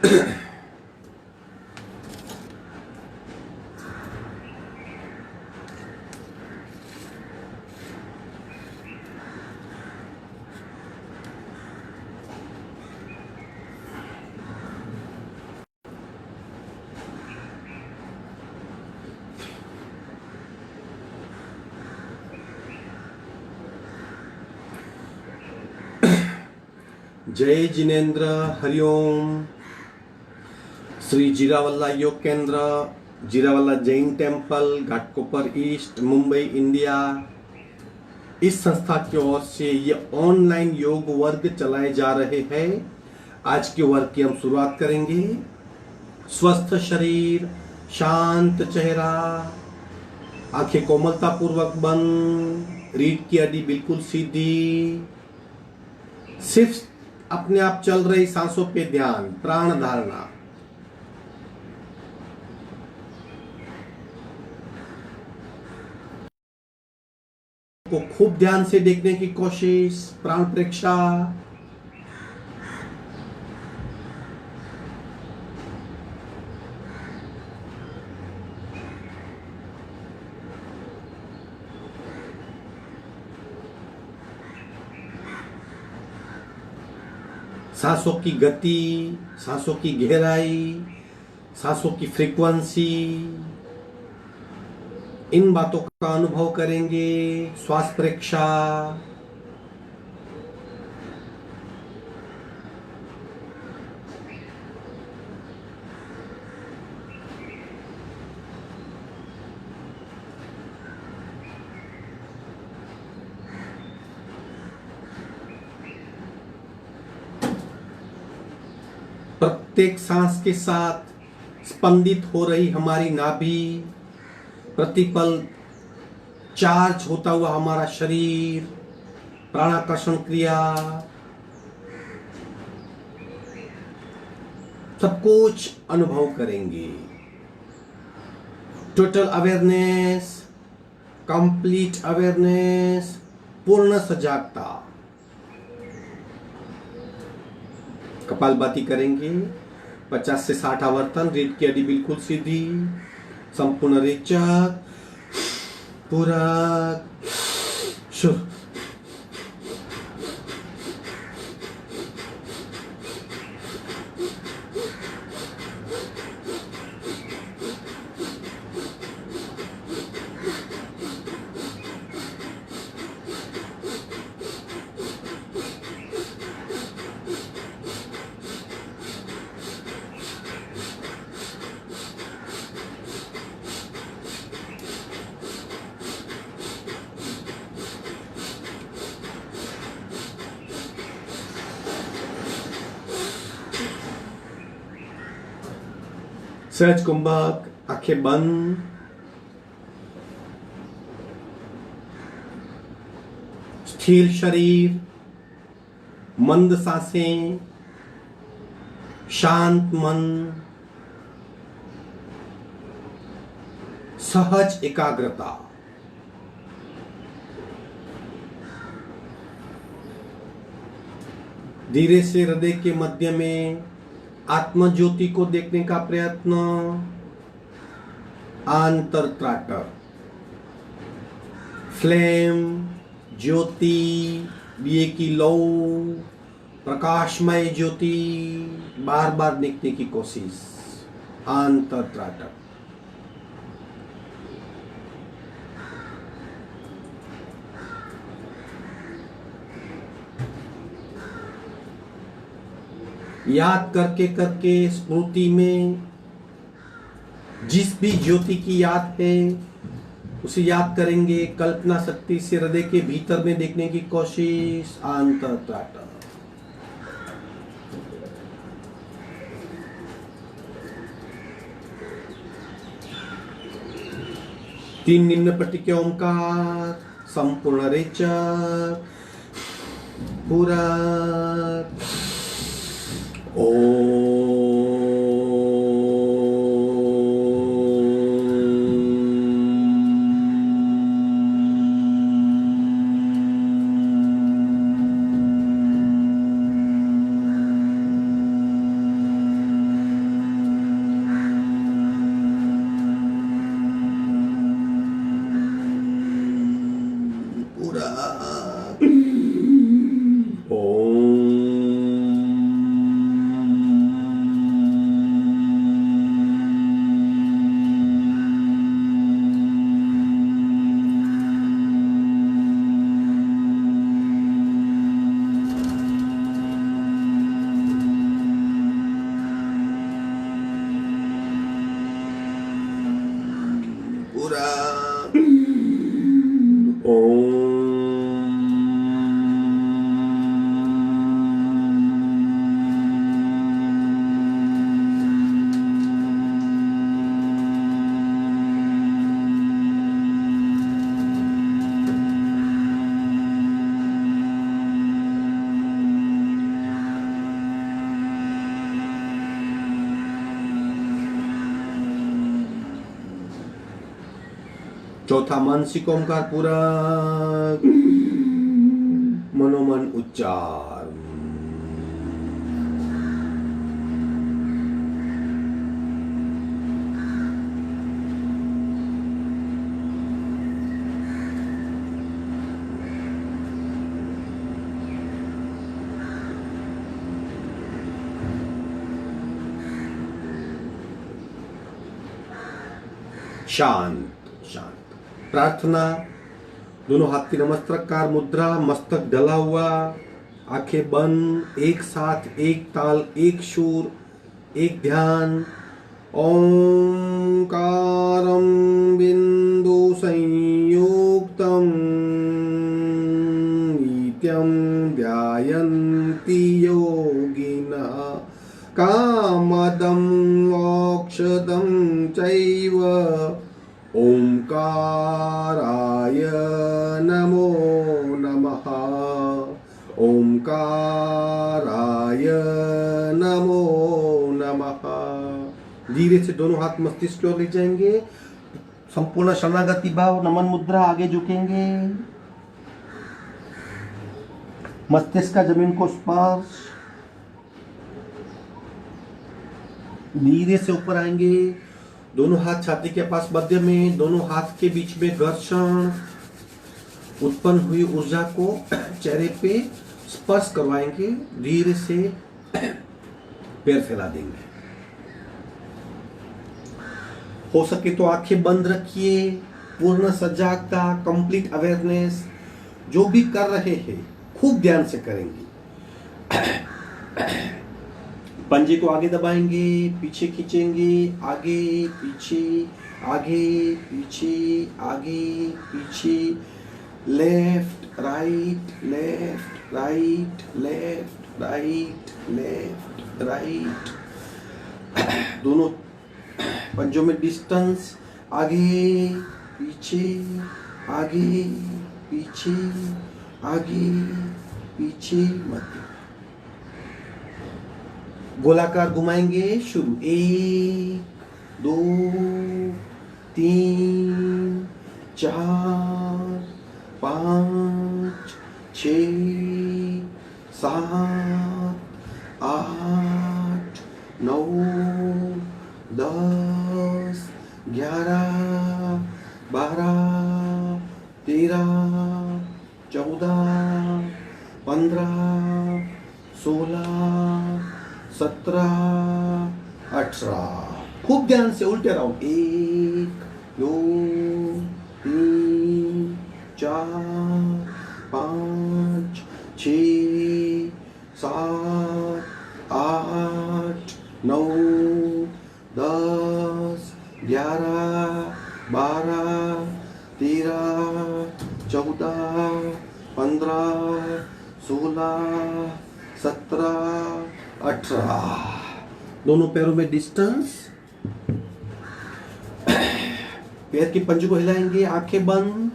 जय Jinendra, Hariom. Shri Jiravala Yog Kendra, Jiravala Jain temple, Ghatkopar East, Mumbai, India, इस संस्था की ओर से ये ऑनलाइन योग वर्ग चलाए जा रहे हैं। आज के वर्ग की हम शुरुआत करेंगे। स्वस्थ शरीर, शांत चेहरा, आंखें कोमलता पूर्वक बंद, रीढ़ की हड्डी बिल्कुल सीधी, सिर्फ अपने आप चल रही सांसों पे ध्यान, प्राण धारणा। को खूब ध्यान से देखने की कोशिश, प्राण प्रेक्षा। सांसों की गति, सांसों की गहराई, सांसों की फ्रीक्वेंसी, इन बातों का अनुभव करेंगे। श्वास प्रेक्षा, प्रत्येक सांस के साथ स्पंदित हो रही हमारी नाभि, प्रतिपल चार्ज होता हुआ हमारा शरीर, प्राणाकर्षण क्रिया, सब कुछ अनुभव करेंगे। टोटल अवेयरनेस, कंप्लीट अवेयरनेस, पूर्ण सजागता। कपालभाति करेंगे। 50 से 60 आवर्तन, रीढ़ की हड्डी बिल्कुल सीधी, संपूर्ण रेचक, पूरक, शुभ। सहज कुंभक, आंखें बंद। स्थिर शरीर, मंद सांसें, शांत मन, सहज एकाग्रता। धीरे से हृदय के मध्य में आत्म ज्योति को देखने का प्रयत्न। आंतर त्राटक, फ्लेम, ज्योति, दिए की लौ, प्रकाशमय ज्योति, बार बार देखने की कोशिश। आंतर त्राटक। याद करके करके स्मृति में जिस भी ज्योति की याद है उसे याद करेंगे। कल्पना शक्ति से हृदय के भीतर में देखने की कोशिश। आंतर त्राटक। तीन निम्न पट्टी के ओंकार, संपूर्ण रेचक, पूरक, पूरा ओम। चौथा मानसिक ओंकार पूरा मनोमन उच्चार। शांत शांत प्रार्थना। दोनों हाथ की नमस्कार मुद्रा, मस्तक डला हुआ, आंखें बंद, एक साथ एक ताल, एक शूर, एक ध्यान। ओंकारं बिंदु संयुक्तं नित्यं ध्यायन्ति योगिनः कामदं मोक्षदं चैव। ओंकाराय नमो नमः। ओंकाराय नमो नमः। धीरे से दोनों हाथ मस्तिष्क की ओर ले जाएंगे। संपूर्ण शरणागति भाव, नमन मुद्रा, आगे झुकेंगे। मस्तिष्क का जमीन को स्पर्श। धीरे से ऊपर आएंगे। दोनों हाथ छाती के पास मध्य में, दोनों हाथ के बीच में घर्षण। उत्पन्न हुई ऊर्जा को चेहरे पे स्पर्श करवाएंगे। धीरे से पैर फैला देंगे। हो सके तो आंखें बंद रखिए। पूर्ण सजागता, कंप्लीट अवेयरनेस। जो भी कर रहे हैं खूब ध्यान से करेंगे। पंजे को आगे दबाएंगे, पीछे खींचेंगे, आगे पीछे, आगे पीछे, आगे पीछे, left right, left right, left right, left right. दोनों पंजों में डिस्टेंस, आगे पीछे, आगे पीछे, आगे पीछे, मध्य। गोलाकार घुमाएंगे। शुरू 1 2 3 4 5 6 7 8 9 10 11 12 13 14 15 16 17 18। खूब ध्यान से उल्टे राउंड। 1 2 3 4 5 6 7 8 9 10 11 12 13 14 15 16 17 18। दोनों पैरों में डिस्टेंस। पैर के पंजे को हिलाएंगे। आंखें बंद,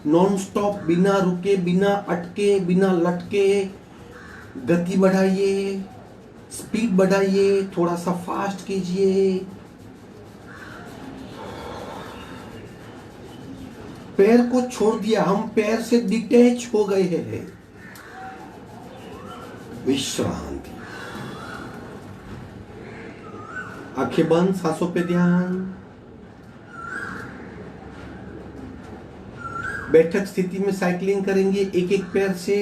नॉन स्टॉप, बिना रुके, बिना अटके, बिना लटके। गति बढ़ाइए, स्पीड बढ़ाइए, थोड़ा सा फास्ट कीजिए। पैर को छोड़ दिया, हम पैर से डिटैच हो गए हैं। विश्रांति। आंखें बंद, सांसों पे ध्यान। बैठक स्थिति में साइकिलिंग करेंगे एक एक पैर से।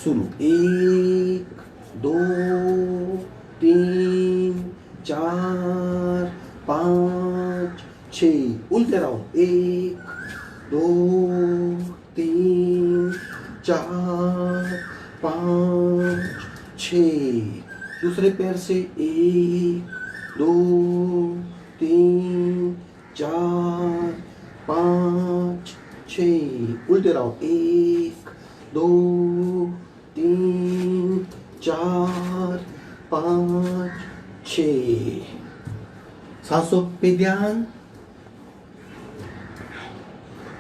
शुरू, 1 2 3 4 5 6। उल्टे राउंड, 1 2 3 4 5 6। दूसरे पैर से, 1 2 3 4 5 6। उल्टे राउंड, 1 2 3 4 5 6। सांसों पे ध्यान।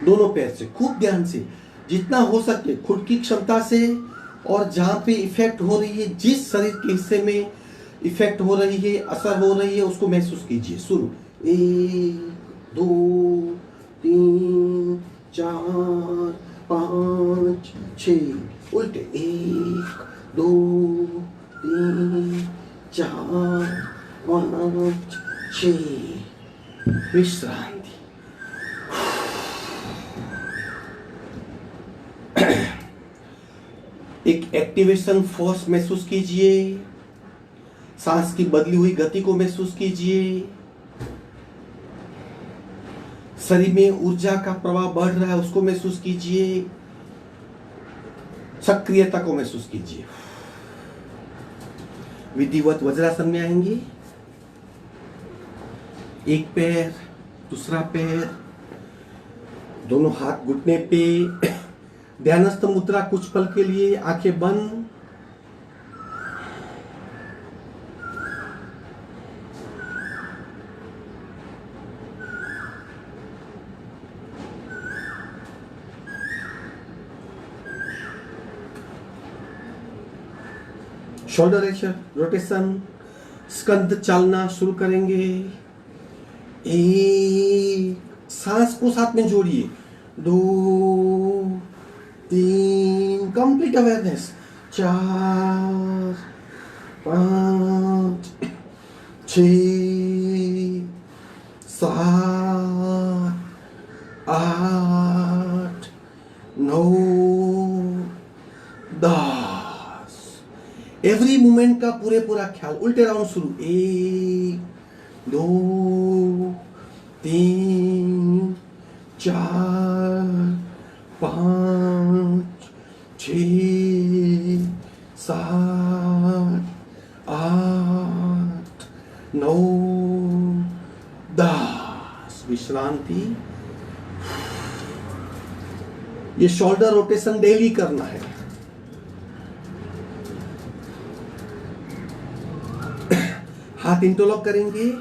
दोनों पैर से खूब ध्यान से, जितना हो सके खुद की क्षमता से, और जहां पे इफेक्ट हो रही है, जिस शरीर के हिस्से में इफेक्ट हो रही है, असर हो रही है, उसको महसूस कीजिए। शुरू, 1 2 3 4 5 6। उल्टे, 1 2 3 4 5 6। विश्रांति। एक एक्टिवेशन फोर्स महसूस कीजिए। सांस की बदली हुई गति को महसूस कीजिए। शरीर में ऊर्जा का प्रवाह बढ़ रहा है, उसको महसूस कीजिए। सक्रियता को महसूस कीजिए। विधिवत वज्रासन में आएंगे। एक पैर, दूसरा पैर, दोनों हाथ घुटने पे। ध्यानस्थ मुद्रा कुछ पल के लिए, आंखें बंद। शोल्डर रोटेशन, स्कंध चालना शुरू करेंगे। एक, सांस को साथ में जोड़िए। 2 3, कंप्लीट अवेयरनेस। 4 5 6 7 8 9 10। एवरी मूवमेंट का पूरा ख्याल। उल्टे राउंड शुरू, 1 2 3 4 5 6 7 8 9 10। विश्रांति। ये शोल्डर रोटेशन डेली करना है। हाथ इंटरलॉक करेंगे,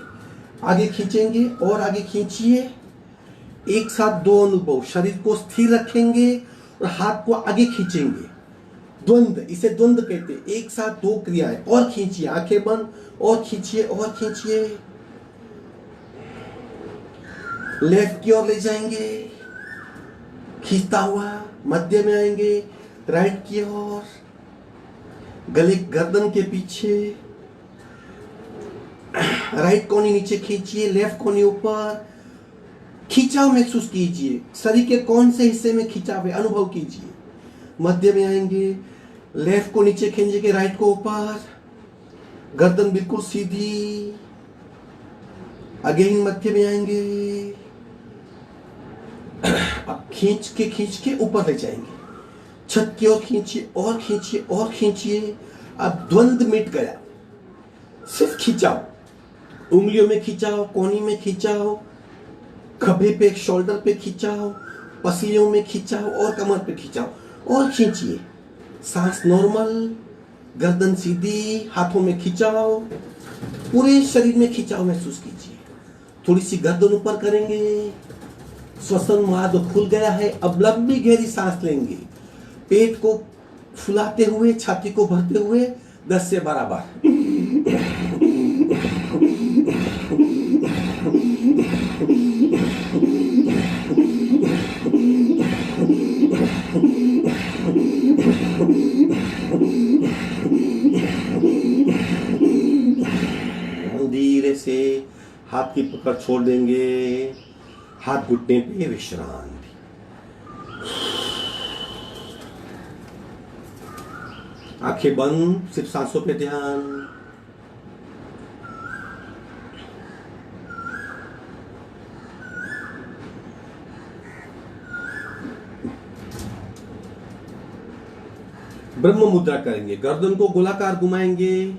आगे खींचेंगे और आगे खींचिए। एक साथ दो अनुभव, शरीर को स्थिर रखेंगे और हाथ को आगे खींचेंगे। द्वंद्व, इसे द्वंद्व कहते हैं। एक साथ दो क्रियाएं। और खींचिए, आंखें बंद, और खींचिए और खींचिए। लेफ्ट की ओर ले जाएंगे खींचता हुआ, मध्य में आएंगे, राइट की ओर, गले गर्दन के पीछे, राइट कोनी नीचे खींचिए, लेफ्ट कोनी ऊपर। खिंचाव महसूस कीजिए, शरीर के कौन से हिस्से में खिंचाव है अनुभव कीजिए। मध्य में आएंगे, लेफ्ट को नीचे खींचेंगे, राइट को ऊपर, गर्दन बिल्कुल सीधी। अगेन मध्य में आएंगे, अब खींच के ऊपर ले जाएंगे। छत की ओर खींचिए और खींचिए और खींचिए। अब द्वंद्व मिट गया, सिर्फ खिंचाव। उंगलियों में खिंचाव, कोनी में खिंचाव, खभे पे, शोल्डर पे खिंचाव, पसलियों में खिंचाव और कमर पे खिंचाव। और खींचिए, सांस नॉर्मल, गर्दन सीधी, हाथों में खिंचाव, पूरे शरीर में खिंचाव महसूस कीजिए। थोड़ी सी गर्दन ऊपर करेंगे, श्वसन मार्ग खुल गया है। अब लंबी गहरी सांस लेंगे, पेट को फुलाते हुए, छाती को भरते हुए 10 से 12 बार। धीरे से हाथ की पकड़ छोड़ देंगे, हाथ घुटने पे, विश्रांति। आंखें बंद, सिर्फ सांसों पे ध्यान। ब्रह्म मुद्रा करेंगे, गर्दन को गोलाकार घुमाएंगे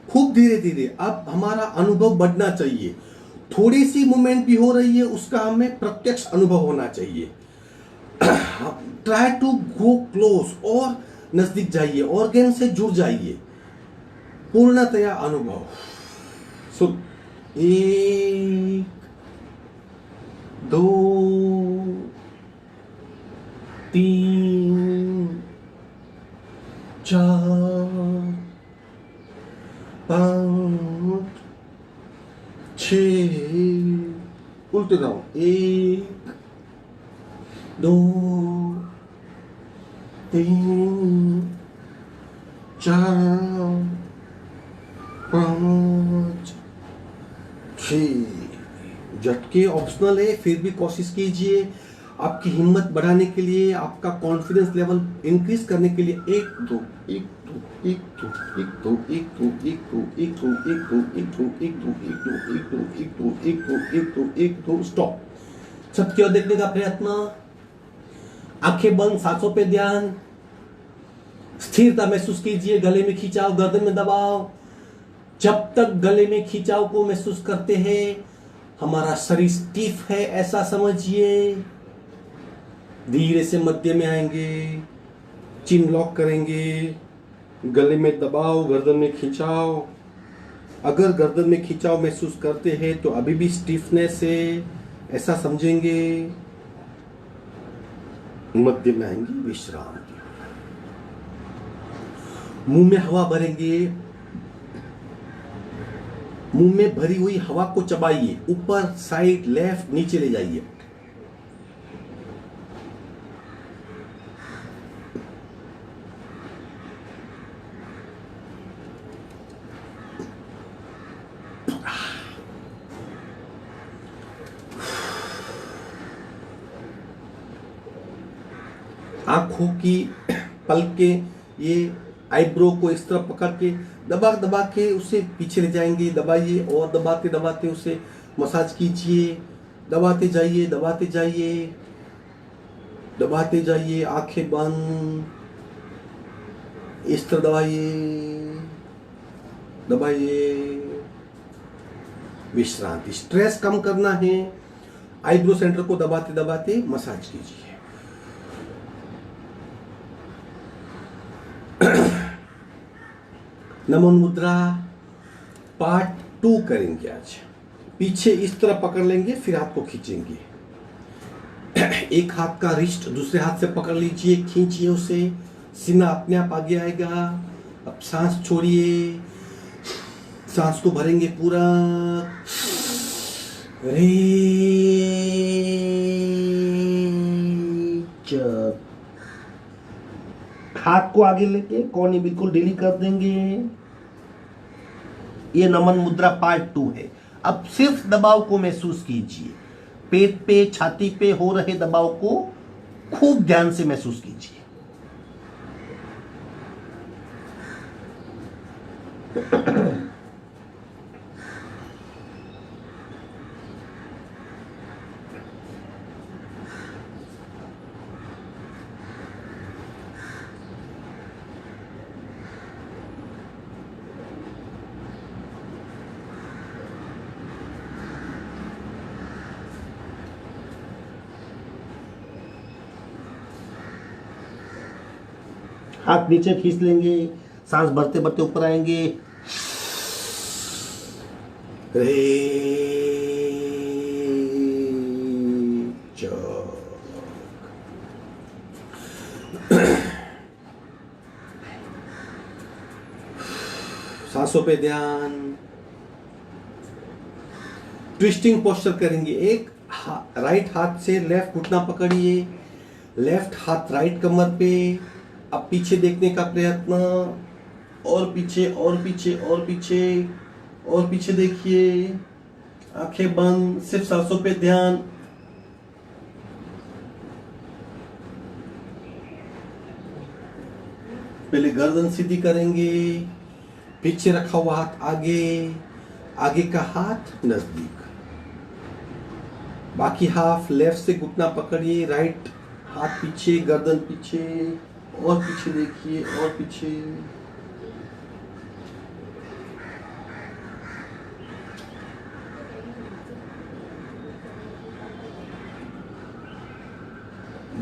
खूब धीरे धीरे। अब हमारा अनुभव बढ़ना चाहिए, थोड़ी सी मूवमेंट भी हो रही है उसका हमें प्रत्यक्ष अनुभव होना चाहिए। ट्राई टू गो क्लोज, और नजदीक जाइए, ऑर्गन से जुड़ जाइए, पूर्णतया अनुभव। सो 1 2 3 4 5 6, उल्टे जाओ, 1 2 3 4 5 6। झटके ऑप्शनल है, फिर भी कोशिश कीजिए। आपकी हिम्मत बढ़ाने के लिए, आपका कॉन्फिडेंस लेवल इंक्रीज करने के लिए 1 2 1 2 1 2 1 2 1 2 1 2 1 2 1 2 1 2 1 2 1 2 1 2 1 2 1 2 1 2 1 2 स्टॉप। सबकी ओर देखने का प्रयत्न, आंखें बंद, सांसों पे ध्यान, स्थिरता महसूस कीजिए। गले में खिंचाव, गर्दन में दबाव। जब तक गले में खिंचाव को महसूस करते हैं हमारा शरीर स्टिफ है ऐसा समझिए। धीरे से मध्य में आएंगे, चिन लॉक करेंगे, गले में दबाव, गर्दन में खिंचाव। अगर गर्दन में खिंचाव महसूस करते हैं तो अभी भी स्टिफनेस है ऐसा समझेंगे। मध्य में आएंगे, विश्राम। मुंह में हवा भरेंगे, मुंह में भरी हुई हवा को चबाइए, ऊपर, साइड, लेफ्ट, नीचे ले जाइए। आंखों की पलकें, ये आईब्रो को इस तरह पकड़ के दबा दबा के उसे पीछे ले जाएंगे। दबाइए और दबाते दबाते उसे मसाज कीजिए। दबाते जाइए, दबाते जाइए, दबाते जाइए। आंखें बंद, इस तरह दबाइए, दबाइए। विश्रांति, स्ट्रेस कम करना है, आईब्रो सेंटर को दबाते दबाते मसाज कीजिए। नमन मुद्रा पार्ट 2 करेंगे आज। पीछे इस तरह पकड़ लेंगे, फिर हाथ को खींचेंगे। एक हाथ का रिस्ट दूसरे हाथ से पकड़ लीजिए, खींचिए उसे, सीना अपने आप आगे आएगा। अब सांस छोड़िए, सांस को भरेंगे पूरा। हाथ को आगे लेके कोहनी बिल्कुल ढीली कर देंगे। ये नमन मुद्रा पार्ट 2 है। अब सिर्फ दबाव को महसूस कीजिए, पेट पे, छाती पे हो रहे दबाव को खूब ध्यान से महसूस कीजिए। हाथ नीचे खींच लेंगे, सांस भरते भरते ऊपर आएंगे। सांसों पे ध्यान। ट्विस्टिंग पोस्चर करेंगे। एक राइट हाथ से लेफ्ट घुटना पकड़िए, लेफ्ट हाथ राइट कमर पे। अब पीछे देखने का प्रयत्न, और पीछे और पीछे और पीछे और पीछे देखिए। आंखें बंद, सिर्फ सांसों पे ध्यान। पहले गर्दन सीधी करेंगे, पीछे रखा हुआ हाथ आगे, आगे का हाथ नजदीक, बाकी हाफ लेफ्ट से घुटना पकड़िए, राइट हाथ पीछे, गर्दन पीछे, और पीछे देखिए, और पीछे।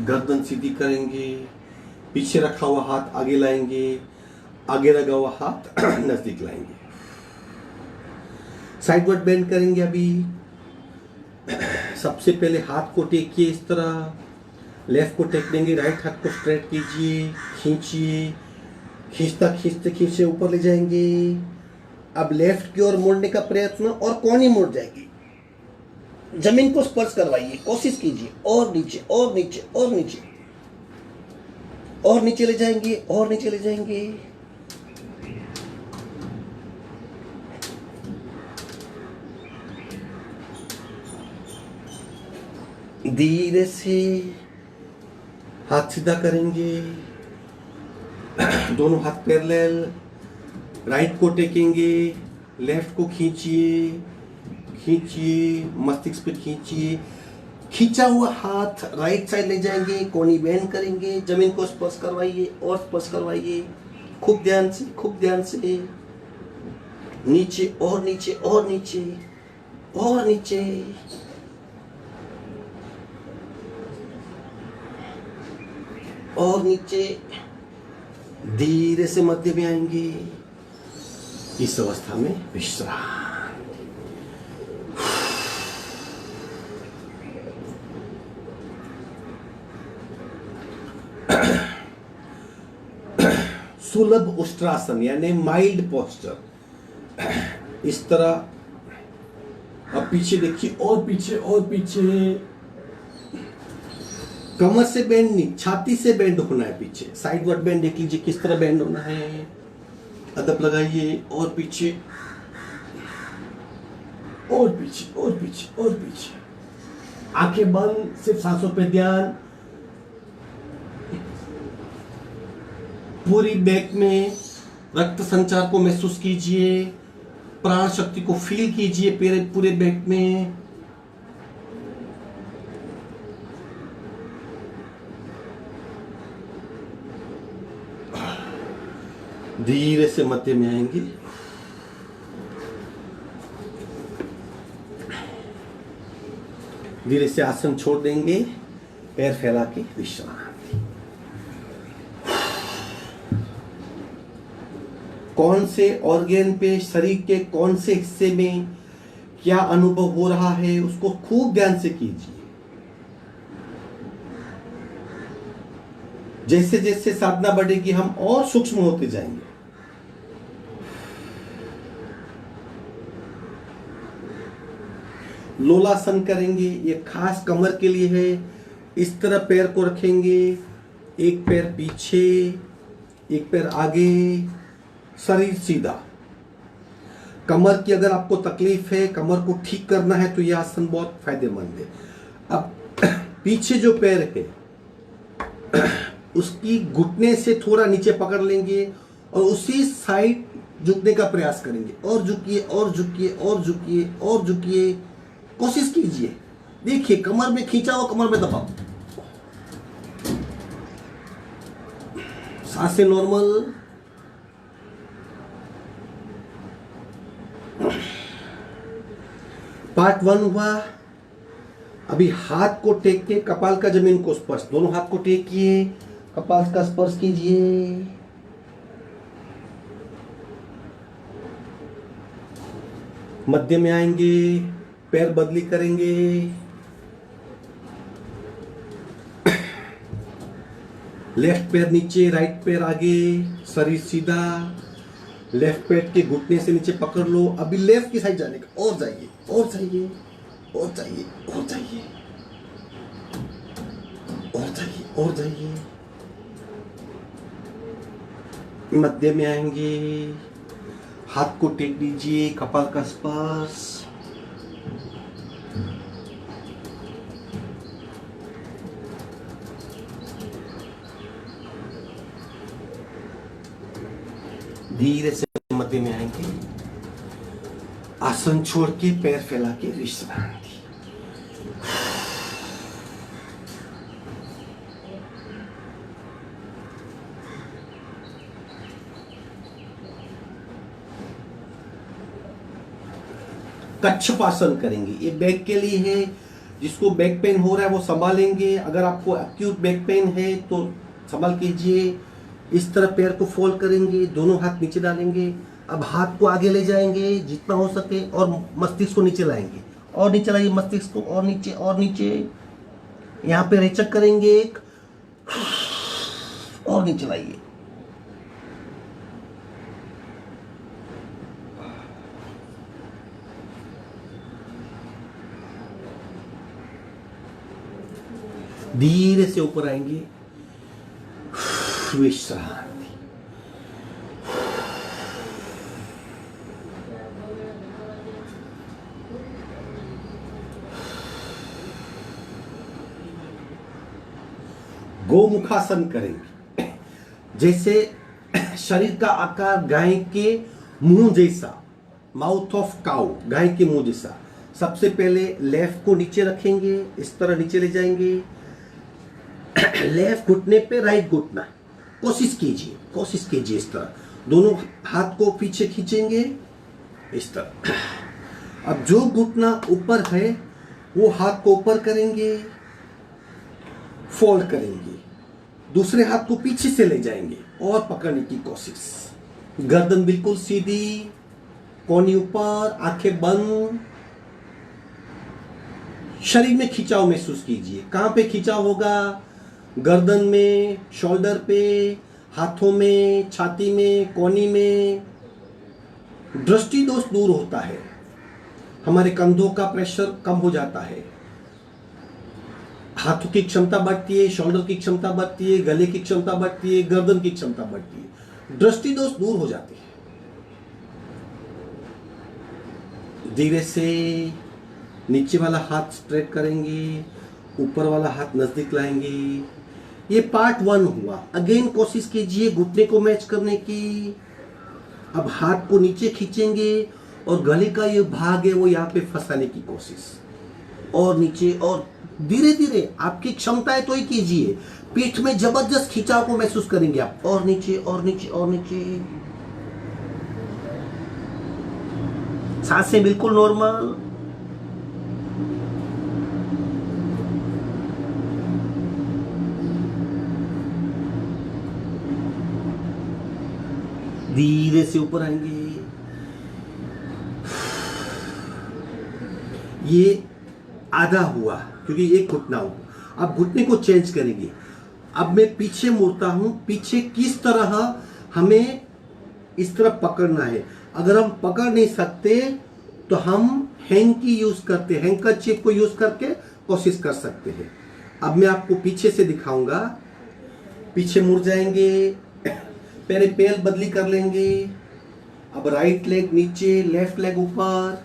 गर्दन सीधी करेंगे, पीछे रखा हुआ हाथ आगे लाएंगे, आगे लगा हुआ हाथ नजदीक लाएंगे। साइडवर्ड बेंड करेंगे। अभी सबसे पहले हाथ को टेकिए इस तरह, लेफ्ट को टेक देंगे, राइट हाथ को स्ट्रेट कीजिए, खींचिए, खींचते खींचते ऊपर ले जाएंगे। अब लेफ्ट की ओर मोड़ने का प्रयत्न, और कोहनी मुड़ जाएगी। जमीन को स्पर्श करवाइए, कोशिश कीजिए, और नीचे और नीचे और नीचे, और नीचे ले जाएंगे, और नीचे ले जाएंगे। धीरे से हाथ सीधा करेंगे, दोनों हाथ पैरेलल, राइट को टेकेंगे, लेफ्ट को खींचिए, खींचिए, मस्तिष्क पे खींचिए, खींचा हुआ हाथ राइट साइड ले जाएंगे, कोहनी बेंड करेंगे, जमीन को स्पर्श करवाइए, और स्पर्श करवाइए, खूब ध्यान से, खूब ध्यान से, नीचे और नीचे और नीचे और नीचे। और नीचे, धीरे से मध्य में आएंगे। इस अवस्था में विश्राम। सुलभ उष्ट्रासन यानी माइल्ड पोस्चर। इस तरह अब पीछे देखिए, और पीछे और पीछे। कमर से बेंड नहीं, छाती से बेंड होना है पीछे। साइडवर्ड बेंड देख लीजिए किस तरह बेंड होना है। अदब लगाइए, और पीछे और पीछे और पीछे और पीछे। आंखें बंद, सिर्फ सांसों पे ध्यान। पूरी बैक में रक्त संचार को महसूस कीजिए, प्राण शक्ति को फील कीजिए पूरे बैक में। धीरे से मध्य में आएंगे। धीरे से आसन छोड़ देंगे, पैर फैला के विश्राम। कौन से ऑर्गन पे, शरीर के कौन से हिस्से में क्या अनुभव हो रहा है, उसको खूब ध्यान से कीजिए। जैसे जैसे साधना बढ़ेगी हम और सूक्ष्म होते जाएंगे। लोलासन करेंगे, ये खास कमर के लिए है। इस तरह पैर को रखेंगे, एक पैर पीछे, एक पैर आगे, शरीर सीधा। कमर की अगर आपको तकलीफ है, कमर को ठीक करना है, तो यह आसन बहुत फायदेमंद है। अब पीछे जो पैर है उसकी घुटने से थोड़ा नीचे पकड़ लेंगे और उसी साइड झुकने का प्रयास करेंगे। और झुकिए, और झुकिए, और झुकिए, और झुकिए। कोशिश कीजिए, देखिए कमर में खींचा हो, कमर में दबाओ। सांसें नॉर्मल। पार्ट 1 हुआ। अभी हाथ को टेक के कपाल का जमीन को स्पर्श, दोनों हाथ को टेकिए, कपाल का स्पर्श कीजिए। मध्य में आएंगे, पैर बदली करेंगे। लेफ्ट पैर नीचे, राइट पैर आगे, शरीर सीधा। लेफ्ट पैर के घुटने से नीचे पकड़ लो। अभी लेफ्ट की साइड जाने का, और जाइए, और जाइए, और जाइए, और जाइए, और जाइए, और जाइए। मध्य में आएंगे, हाथ को टेक दीजिए, कपाल का स्पर्श। धीरे से मध्य में आएंगे, आसन छोड़ के पैर फैला के विश्रांति। कच्छपासन करेंगे। ये बैक के लिए है, जिसको बैक पेन हो रहा है वो संभालेंगे। अगर आपको एक्यूट बैक पेन है तो संभाल कीजिए। इस तरह पैर को फोल्ड करेंगे, दोनों हाथ नीचे डालेंगे। अब हाथ को आगे ले जाएंगे जितना हो सके और मस्तिष्क को नीचे लाएंगे, और नीचे लाइए मस्तिष्क को, और नीचे और नीचे। यहाँ पे रेचक करेंगे एक, और नीचे लाइए। धीरे से ऊपर आएंगे, विश्रांति। गोमुखासन करेंगे। जैसे शरीर का आकार गाय के मुंह जैसा, माउथ ऑफ काउ, गाय के मुंह जैसा। सबसे पहले लेफ्ट को नीचे रखेंगे, इस तरह नीचे ले जाएंगे। लेफ्ट घुटने पे राइट घुटना, कोशिश कीजिए इस तरह। दोनों हाथ को पीछे खींचेंगे इस तरह। अब जो घुटना ऊपर है वो हाथ को ऊपर करेंगे, फोल्ड करेंगे। दूसरे हाथ को पीछे से ले जाएंगे और पकड़ने की कोशिश। गर्दन बिल्कुल सीधी, कोहनी ऊपर, आंखें बंद। शरीर में खिंचाव महसूस कीजिए। कहां पे खिंचाव होगा? गर्दन में, शोल्डर पे, हाथों में, छाती में, कोहनी में। दृष्टि दोष दूर होता है, हमारे कंधों का प्रेशर कम हो जाता है, हाथों की क्षमता बढ़ती है, शोल्डर की क्षमता बढ़ती है, गले की क्षमता बढ़ती है, गर्दन की क्षमता बढ़ती है, दृष्टि दोष दूर हो जाते हैं। धीरे से नीचे वाला हाथ स्ट्रेट करेंगे, ऊपर वाला हाथ नजदीक लाएंगे। ये पार्ट 1 हुआ। अगेन कोशिश कीजिए घुटने को मैच करने की। अब हाथ को नीचे खींचेंगे और गले का ये भाग है वो यहाँ पे फंसाने की कोशिश, और नीचे, और धीरे धीरे आपकी क्षमता है तो ही कीजिए। पीठ में जबरदस्त खिंचाव को महसूस करेंगे आप, और नीचे और नीचे और नीचे। सांसें बिल्कुल नॉर्मल। धीरे से ऊपर आएंगे। ये आधा हुआ क्योंकि एक घुटना हुआ। अब घुटने को चेंज करेंगे। अब मैं पीछे मुड़ता हूं। पीछे किस तरह हमें इस तरह पकड़ना है। अगर हम पकड़ नहीं सकते तो हम हैंकी यूज करते, हैंकरचीफ को यूज करके कोशिश कर सकते हैं। अब मैं आपको पीछे से दिखाऊंगा। पीछे मुड़ जाएंगे, पहले पैर बदली कर लेंगे। अब राइट लेग नीचे, लेफ्ट लेग ऊपर।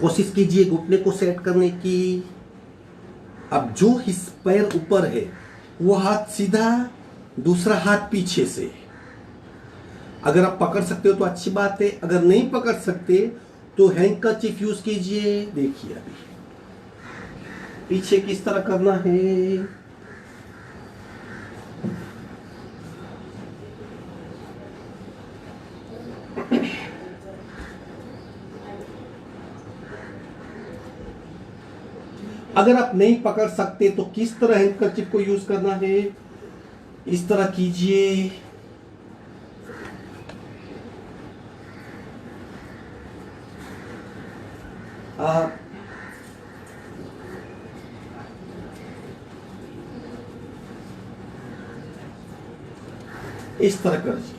कोशिश कीजिए घुटने को सेट करने की। अब जो पैर ऊपर है वो हाथ सीधा, दूसरा हाथ पीछे से। अगर आप पकड़ सकते हो तो अच्छी बात है, अगर नहीं पकड़ सकते तो हैंकरचीफ यूज कीजिए। देखिए अभी पीछे किस तरह करना है। अगर आप नहीं पकड़ सकते तो किस तरह हैंकरचीफ को यूज करना है, इस तरह कीजिए। आप इस तरह करिए।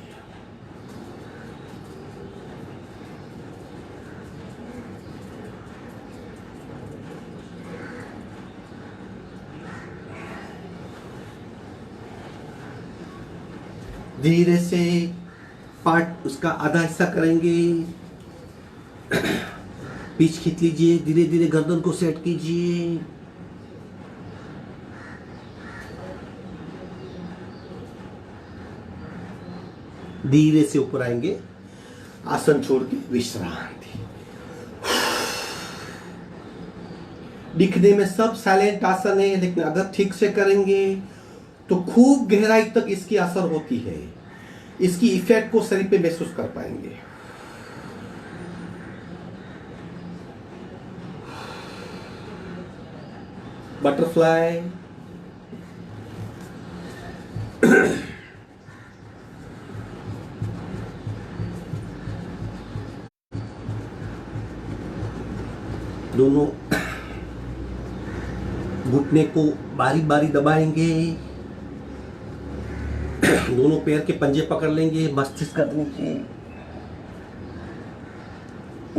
धीरे से पार्ट उसका आधा हिस्सा करेंगे। पीछ खींच लीजिए, धीरे धीरे गर्दन को सेट कीजिए। धीरे से ऊपर आएंगे, आसन छोड़ के विश्रांति। दिखने में सब साइलेंट आसन है, लेकिन अगर ठीक से करेंगे तो खूब गहराई तक इसकी असर होती है, इसकी इफेक्ट को शरीर पे महसूस कर पाएंगे। बटरफ्लाई, दोनों घुटने को बारी बारी दबाएंगे, दोनों पैर के पंजे पकड़ लेंगे, मस्तिष्क कर नीचे,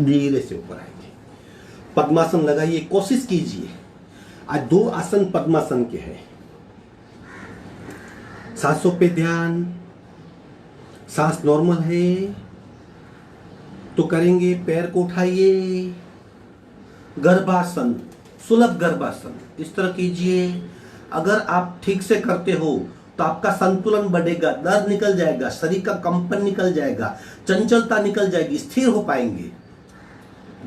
धीरे से ऊपर आएंगे। पद्मासन लगाइए, कोशिश कीजिए। आज 2 आसन पद्मासन के हैं। सांसों पे ध्यान, सांस नॉर्मल है तो करेंगे, पैर को उठाइए, गर्भासन, सुलभ गर्भासन इस तरह कीजिए। अगर आप ठीक से करते हो तो आपका संतुलन बढ़ेगा, दर्द निकल जाएगा, शरीर का कंपन निकल जाएगा, चंचलता निकल जाएगी, स्थिर हो पाएंगे।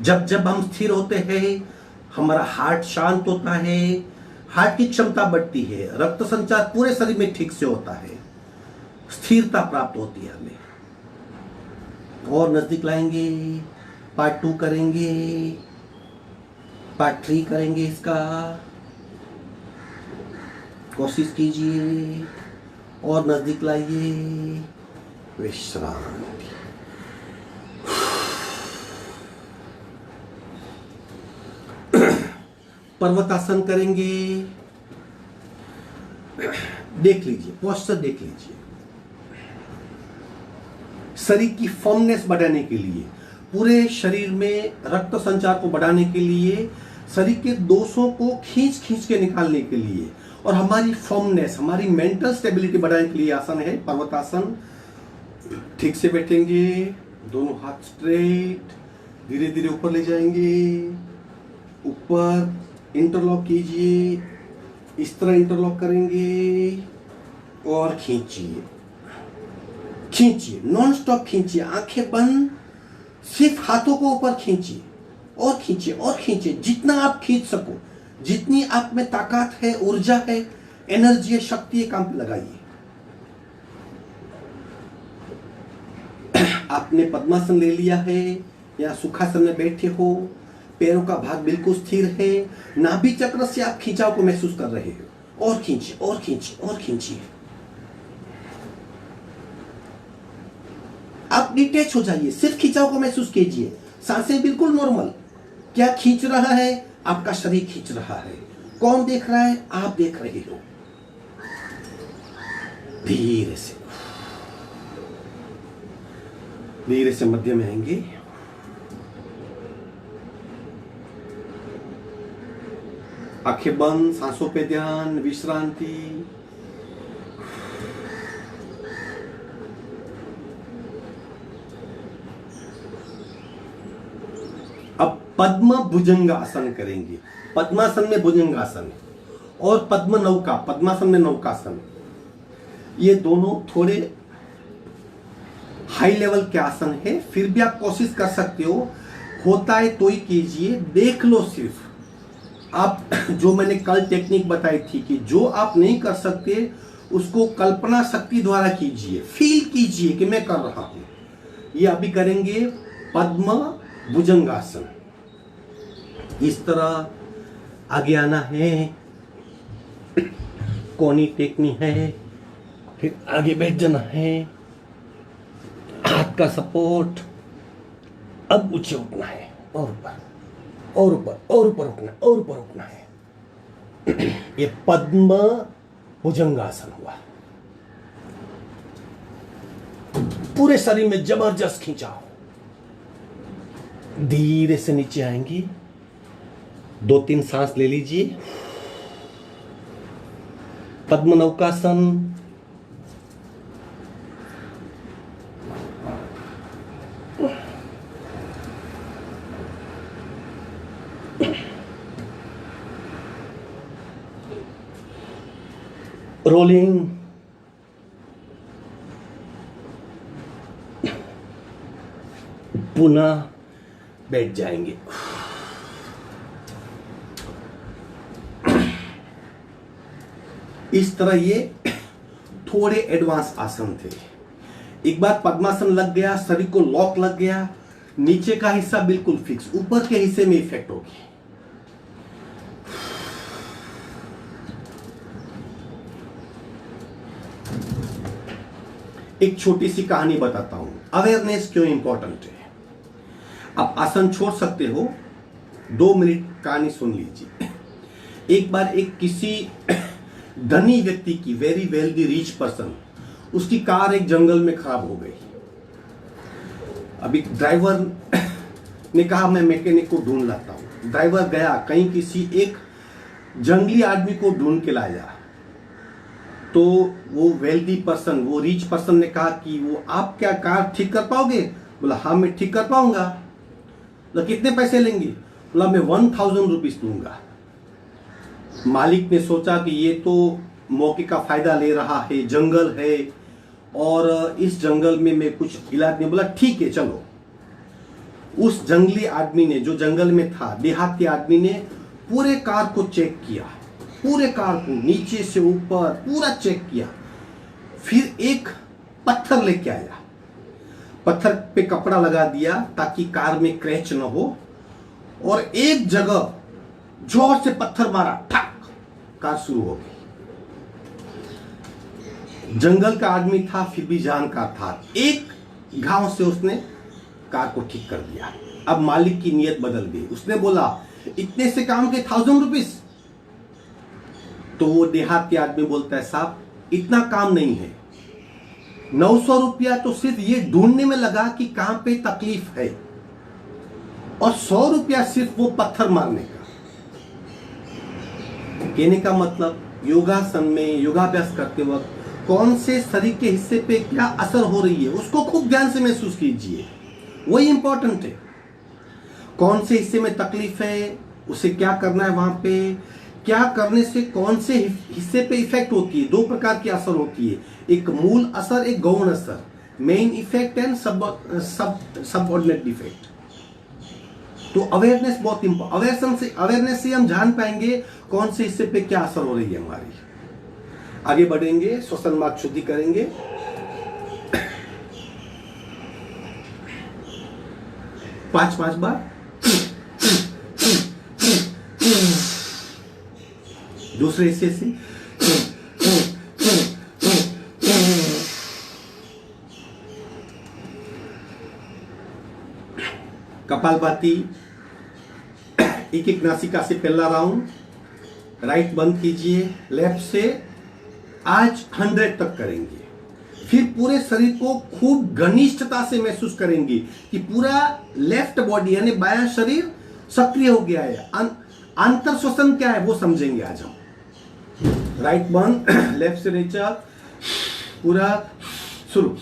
जब जब हम स्थिर होते हैं हमारा हार्ट शांत होता है, हार्ट की क्षमता बढ़ती है, रक्त संचार पूरे शरीर में ठीक से होता है, स्थिरता प्राप्त होती है हमें। और नजदीक लाएंगे, पार्ट 2 करेंगे, पार्ट 3 करेंगे इसका। कोशिश कीजिए और नजदीक लाइए, विश्रांति। पर्वतासन करेंगे, देख लीजिए, पोस्चर देख लीजिए। शरीर की फर्मनेस बढ़ाने के लिए, पूरे शरीर में रक्त संचार को बढ़ाने के लिए, शरीर के दोषों को खींच खींच के निकालने के लिए, और हमारी फर्मनेस, हमारी मेंटल स्टेबिलिटी बढ़ाने के लिए आसन है पर्वतासन। ठीक से बैठेंगे, दोनों हाथ स्ट्रेट, धीरे धीरे ऊपर ले जाएंगे, ऊपर इंटरलॉक कीजिए, इस तरह इंटरलॉक करेंगे और खींचिए, खींचिए, नॉन स्टॉप खींचिए, आंखें बंद, सिर्फ हाथों को ऊपर खींचिए और खींचिए और खींचिए, जितना आप खींच सको, जितनी आप में ताकत है, ऊर्जा है, एनर्जी है, शक्ति है, काम पे लगाइए। आपने पद्मासन ले लिया है या सुखासन में बैठे हो, पैरों का भाग बिल्कुल स्थिर है, नाभि चक्र से आप खिंचाव को महसूस कर रहे हो, और खींचिए और खींचिए और खींचिए। आप डिटैच हो जाइए, सिर्फ खिंचाव को महसूस कीजिए, सांसें बिल्कुल नॉर्मल। क्या खींच रहा है? आपका शरीर खींच रहा है। कौन देख रहा है? आप देख रहे हो। धीरे से मध्य में आएंगे, आंखें बंद, सांसों पे ध्यान, विश्रांति। अब पद्म भुजंगासन करेंगे। पद्मासन में भुजंगासन और पद्म नौका, पद्मासन में नौकासन, ये दोनों थोड़े हाई लेवल के आसन है। फिर भी आप कोशिश कर सकते हो, होता है तो ही कीजिए, देख लो सिर्फ। आप जो मैंने कल टेक्निक बताई थी कि जो आप नहीं कर सकते उसको कल्पना शक्ति द्वारा कीजिए, फील कीजिए कि मैं कर रहा हूं। ये अभी करेंगे पद्म भुजंगासन। इस तरह आगे आना है, कोनी टेकनी है, फिर आगे बैठ जाना है, हाथ का सपोर्ट। अब ऊंचे उठना है, और ऊपर और ऊपर और ऊपर उठना, और ऊपर उठना है। ये पद्म भुजंगासन हुआ। पूरे शरीर में जबरदस्त खिंचाव। धीरे से नीचे आएंगी, 2-3 सांस ले लीजिए। पद्म नौकासन, रोलिंग, पुनः बैठ जाएंगे। इस तरह ये थोड़े एडवांस आसन थे। एक बार पद्मासन लग गया, शरीर को लॉक लग गया, नीचे का हिस्सा बिल्कुल फिक्स, ऊपर के हिस्से में इफेक्ट होगी। एक छोटी सी कहानी बताता हूं, अवेयरनेस क्यों इंपॉर्टेंट है। आप आसन छोड़ सकते हो, 2 मिनट कहानी सुन लीजिए। एक बार एक किसी धनी व्यक्ति की, वेरी वेल्दी रिच पर्सन, उसकी कार एक जंगल में खराब हो गई। अभी ड्राइवर ने कहा मैं मैकेनिक को ढूंढ लाता हूं। ड्राइवर गया, कहीं किसी एक जंगली आदमी को ढूंढ के लाया। तो वो वेल्दी पर्सन, वो रिच पर्सन ने कहा कि वो आप क्या कार ठीक कर पाओगे? बोला हाँ मैं ठीक कर पाऊंगा। बोला कितने पैसे लेंगे? बोला मैं 1000 रुपीज दूंगा। मालिक ने सोचा कि ये तो मौके का फायदा ले रहा है, जंगल है और इस जंगल में मैं कुछ इलाज नहीं। बोला ठीक है चलो। उस जंगली आदमी ने, जो जंगल में था, देहाती आदमी ने पूरे कार को चेक किया, पूरे कार को नीचे से ऊपर पूरा चेक किया। फिर एक पत्थर लेके आया, पत्थर पे कपड़ा लगा दिया ताकि कार में क्रैच न हो, और एक जगह जोर से पत्थर मारा, ठक, कार शुरू हो गई। जंगल का आदमी था फिर भी जानकार था, एक घाव से उसने कार को ठीक कर दिया। अब मालिक की नीयत बदल गई, उसने बोला इतने से काम के 1000 रुपीज। तो वो देहाती आदमी बोलता है साहब इतना काम नहीं है, 900 रुपया तो सिर्फ ये ढूंढने में लगा कि कहां पे तकलीफ है, और 100 रुपया सिर्फ वो पत्थर मारने का। कहने का मतलब योगासन में, योगाभ्यास करते वक्त कौन से शरीर के हिस्से पे क्या असर हो रही है उसको खूब ध्यान से महसूस कीजिए, वही इंपॉर्टेंट है। कौन से हिस्से में तकलीफ है, उसे क्या करना है, वहां पे क्या करने से कौन से हिस्से पे इफेक्ट होती है। 2 प्रकार की असर होती है, एक मूल असर, एक गौण असर, main effect and subordinate effect. तो अवेयरनेस बहुत इंपॉर्टेंट। अवेयरनेस से हम जान पाएंगे कौन से हिस्से पे क्या असर हो रही है हमारी। आगे बढ़ेंगे, श्वसन मार्ग शुद्धि करेंगे। पांच बार। दूसरे हिस्से से कपालभाति, एक नासिका से पहला राउंड, राइट बंद कीजिए, लेफ्ट से आज 100 तक करेंगे। फिर पूरे शरीर को खूब घनिष्ठता से महसूस करेंगे कि पूरा लेफ्ट बॉडी यानी बायां शरीर सक्रिय हो गया है। अंतर श्वसन क्या है वो समझेंगे आज हम। राइट बंद, लेफ्ट से नीचा, पूरा शुरू।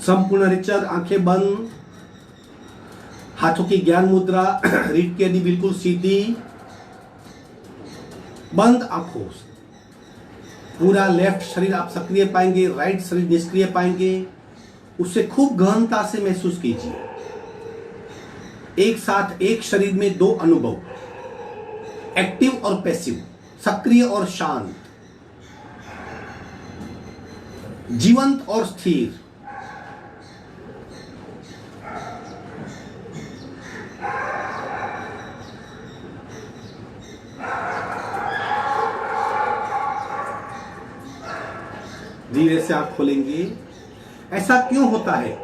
संपूर्ण रिचर, आंखें बंद, हाथों की ज्ञान मुद्रा, रीढ़ की हड्डी बिल्कुल सीधी, बंद आंखों। पूरा लेफ्ट शरीर आप सक्रिय पाएंगे, राइट शरीर निष्क्रिय पाएंगे। उसे खूब गहनता से महसूस कीजिए। एक साथ एक शरीर में 2 अनुभव, एक्टिव और पैसिव, सक्रिय और शांत, जीवंत और स्थिर। धीरे से आंख खोलेंगे। ऐसा क्यों होता है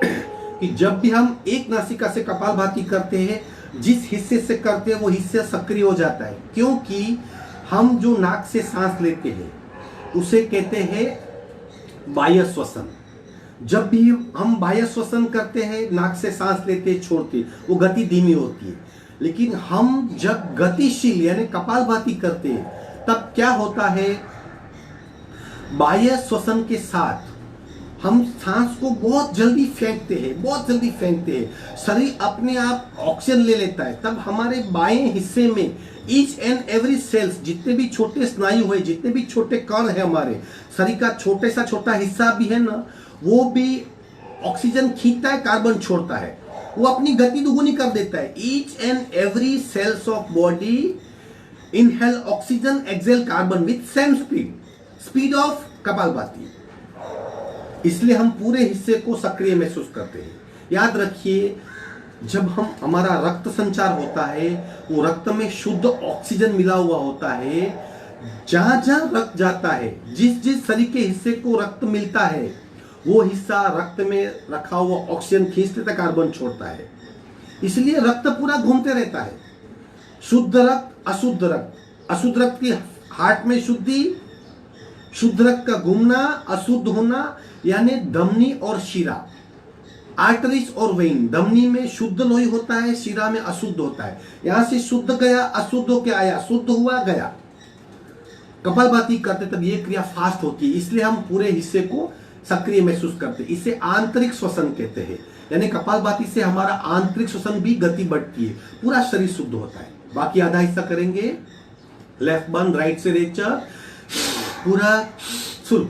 कि जब भी हम एक नासिका से कपालभाति करते हैं, जिस हिस्से से करते हैं वो हिस्सा सक्रिय हो जाता है, क्योंकि हम जो नाक से सांस लेते हैं उसे कहते हैं बाह्य श्वसन। जब भी हम बाह्य श्वसन करते हैं, नाक से सांस लेते छोड़ते, वो गति धीमी होती है। लेकिन हम जब गतिशील यानी कपालभाति करते हैं तब क्या होता है, बाह्य श्वसन के साथ हम सांस को बहुत जल्दी फेंकते हैं, शरीर अपने आप ऑक्सीजन ले लेता है। तब हमारे बाएं हिस्से में ईच एंड एवरी सेल्स, जितने भी छोटे स्नायु है, जितने भी छोटे कण है, हमारे शरीर का छोटा हिस्सा भी है ना, वो भी ऑक्सीजन खींचता है, कार्बन छोड़ता है, वो अपनी गति दुगुनी कर देता है। Each and every cells of body inhale oxygen, exhale carbon with same speed of kapalbhati. इसलिए हम पूरे हिस्से को सक्रिय महसूस करते हैं। याद रखिए, जब हमारा रक्त संचार होता है, वो रक्त में शुद्ध ऑक्सीजन मिला हुआ होता है। जहां जहां रक्त जाता है, जिस जिस शरीर के हिस्से को रक्त मिलता है, वो हिस्सा रक्त में रखा हुआ ऑक्सीजन खींच लेता, कार्बन छोड़ता है। इसलिए रक्त पूरा घूमते रहता है। शुद्ध रक्त, अशुद्ध रक्त, अशुद्ध रक्त की हार्ट में शुद्धि, शुद्ध रक्त का घूमना, अशुद्ध होना, यानी धमनी और शिरा, आर्टरीज और वेन। धमनी में शुद्ध लोही होता है, शिरा में अशुद्ध होता है। यहां से शुद्ध गया, अशुद्ध होके आया, शुद्ध हुआ, गया। कपालभाति करते तब ये क्रिया फास्ट होती है, इसलिए हम पूरे हिस्से को सक्रिय महसूस करते हैं। इसे आंतरिक श्वसन कहते हैं। यानी कपालभाति से हमारा आंतरिक श्वसन भी गति बढ़ती है, पूरा शरीर शुद्ध होता है। बाकी आधा हिस्सा करेंगे। लेफ्ट बंद, राइट से रेचर, पूरा शुरू।